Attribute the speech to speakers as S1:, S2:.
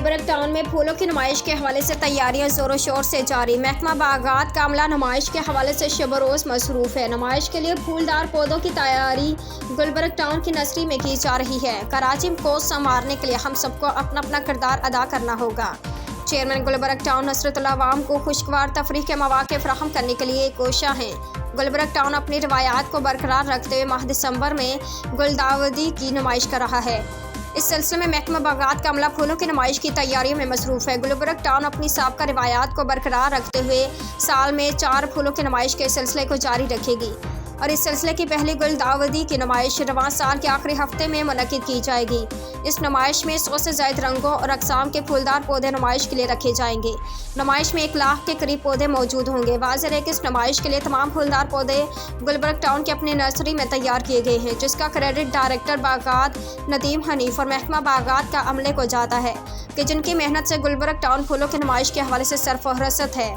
S1: Gulberg town میں پھولوں کی نمائش کے حوالے سے تیاریاں زور و شور سے جاری۔ محکمہ باغات کا عملہ نمائش کے حوالے سے شب و روز مصروف ہے۔ نمائش کے لیے پھولدار پودوں کی تیاری گلبرگ ٹاؤن کی نرسری میں کی جا رہی ہے۔ کراچی کو سنوارنے کے لیے ہم سب کو اپنا اپنا کردار ادا کرنا ہوگا۔ چیئرمین گلبرگ ٹاؤن نصرت اللہ عوام کو خوشگوار تفریح کے مواقع فراہم کرنے کے لیے کوشاں ہیں۔ گلبرگ ٹاؤن اپنی روایات کو برقرار رکھتے ہوئے ماہ دسمبر میں گلداودی کی نمائش کر رہا ہے۔ اس سلسلے میں محکمہ باغات کا عملہ پھولوں کی نمائش کی تیاریوں میں مصروف ہے۔ گلبرگ ٹاؤن اپنی سابقہ روایات کو برقرار رکھتے ہوئے سال میں 4 پھولوں کی نمائش کے سلسلے کو جاری رکھے گی اور اس سلسلے کی پہلی گلداودی کی نمائش رواں سال کے آخری ہفتے میں منعقد کی جائے گی۔ اس نمائش میں 100 سے زائد رنگوں اور اقسام کے پھولدار پودے نمائش کے لیے رکھے جائیں گے۔ نمائش میں 1 لاکھ کے قریب پودے موجود ہوں گے۔ واضح ہے کہ اس نمائش کے لیے تمام پھولدار پودے گلبرگ ٹاؤن کے اپنی نرسری میں تیار کیے گئے ہیں، جس کا کریڈٹ ڈائریکٹر باغات ندیم حنیف اور محکمہ باغات کا عملے کو جاتا ہے کہ جن کی محنت سے گلبرگ ٹاؤن پھولوں کی نمائش کے حوالے سے سرفہرست ہے۔